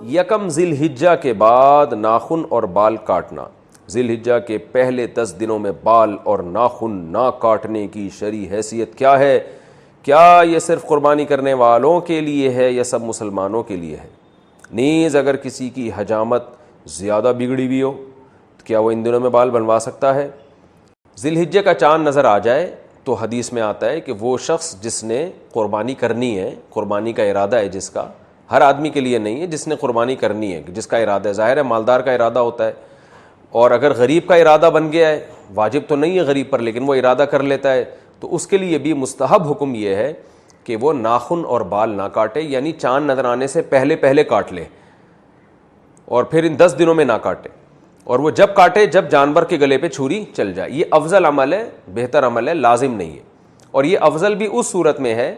یکم ذی الحجہ کے بعد ناخن اور بال کاٹنا. ذی الحجہ کے پہلے 10 دنوں میں بال اور ناخن نہ کاٹنے کی شرعی حیثیت کیا ہے؟ کیا یہ صرف قربانی کرنے والوں کے لیے ہے یا سب مسلمانوں کے لیے ہے؟ نیز اگر کسی کی حجامت زیادہ بگڑی ہوئی ہو تو کیا وہ ان دنوں میں بال بنوا سکتا ہے؟ ذی الحجہ کا چاند نظر آ جائے تو حدیث میں آتا ہے کہ وہ شخص جس نے قربانی کرنی ہے، قربانی کا ارادہ ہے جس کا، ہر آدمی کے لیے نہیں ہے، جس نے قربانی کرنی ہے، جس کا ارادہ ہے، ظاہر ہے مالدار کا ارادہ ہوتا ہے، اور اگر غریب کا ارادہ بن گیا ہے، واجب تو نہیں ہے غریب پر لیکن وہ ارادہ کر لیتا ہے، تو اس کے لیے بھی مستحب حکم یہ ہے کہ وہ ناخن اور بال نہ کاٹے، یعنی چاند نظر آنے سے پہلے کاٹ لے اور پھر ان 10 دنوں میں نہ کاٹے، اور وہ جب کاٹے جب جانور کے گلے پہ چھری چل جائے. یہ افضل عمل ہے، بہتر عمل ہے، لازم نہیں ہے. اور یہ افضل بھی اس صورت میں ہے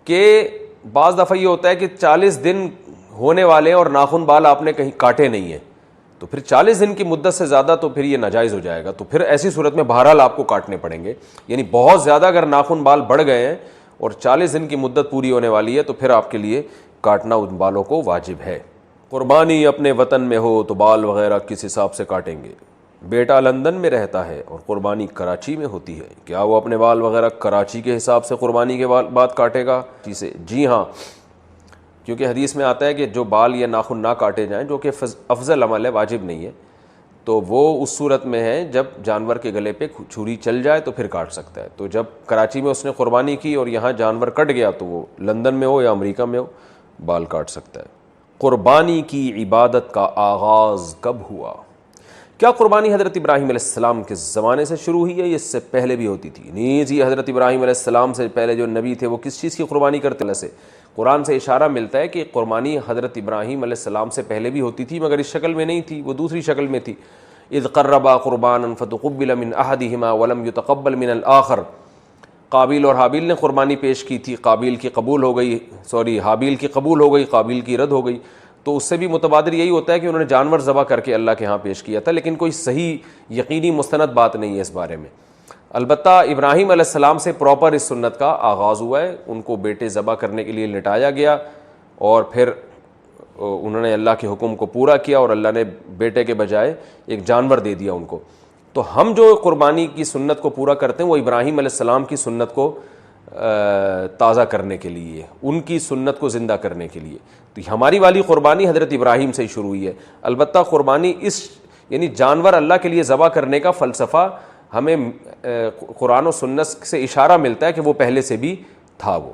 کہ بعض دفعہ یہ ہوتا ہے کہ 40 دن ہونے والے اور ناخن بال آپ نے کہیں کاٹے نہیں ہیں، تو پھر 40 دن کی مدت سے زیادہ تو پھر یہ ناجائز ہو جائے گا، تو پھر ایسی صورت میں بہرحال آپ کو کاٹنے پڑیں گے. یعنی بہت زیادہ اگر ناخن بال بڑھ گئے ہیں اور 40 دن کی مدت پوری ہونے والی ہے تو پھر آپ کے لیے کاٹنا ان بالوں کو واجب ہے. قربانی اپنے وطن میں ہو تو بال وغیرہ کس حساب سے کاٹیں گے؟ بیٹا لندن میں رہتا ہے اور قربانی کراچی میں ہوتی ہے، کیا وہ اپنے بال وغیرہ کراچی کے حساب سے قربانی کے بعد کاٹے گا؟ جی ہاں، کیونکہ حدیث میں آتا ہے کہ جو بال یا ناخن نہ کاٹے جائیں، جو کہ افضل عمل ہے، واجب نہیں ہے، تو وہ اس صورت میں ہے جب جانور کے گلے پہ چھری چل جائے تو پھر کاٹ سکتا ہے. تو جب کراچی میں اس نے قربانی کی اور یہاں جانور کٹ گیا تو وہ لندن میں ہو یا امریکہ میں ہو بال کاٹ سکتا ہے. قربانی کی عبادت کا آغاز کب ہوا؟ کیا قربانی حضرت ابراہیم علیہ السلام کے زمانے سے شروع ہوئی ہے یا اس سے پہلے بھی ہوتی تھی؟ نیز یہ حضرت ابراہیم علیہ السلام سے پہلے جو نبی تھے وہ کس چیز کی قربانی کرتے تھے؟ قرآن سے اشارہ ملتا ہے کہ قربانی حضرت ابراہیم علیہ السلام سے پہلے بھی ہوتی تھی مگر اس شکل میں نہیں تھی، وہ دوسری شکل میں تھی. اذ قربا قربانا فتقبل من احدهما ولم يتقبل من الاخر. قابیل اور حابیل نے قربانی پیش کی تھی، حابیل کی قبول ہو گئی، قابیل کی رد ہو گئی. تو اس سے بھی متبادر یہی ہوتا ہے کہ انہوں نے جانور ذبح کر کے اللہ کے ہاں پیش کیا تھا، لیکن کوئی صحیح یقینی مستند بات نہیں ہے اس بارے میں. البتہ ابراہیم علیہ السلام سے پراپر اس سنت کا آغاز ہوا ہے، ان کو بیٹے ذبح کرنے کے لیے لٹایا گیا اور پھر انہوں نے اللہ کے حکم کو پورا کیا اور اللہ نے بیٹے کے بجائے ایک جانور دے دیا ان کو. تو ہم جو قربانی کی سنت کو پورا کرتے ہیں وہ ابراہیم علیہ السلام کی سنت کو تازہ کرنے کے لیے، ان کی سنت کو زندہ کرنے کے لیے. تو ہماری والی قربانی حضرت ابراہیم سے ہی شروع ہوئی ہے. البتہ قربانی یعنی جانور اللہ کے لیے ذبح کرنے کا فلسفہ ہمیں قرآن و سنت سے اشارہ ملتا ہے کہ وہ پہلے سے بھی تھا وہ.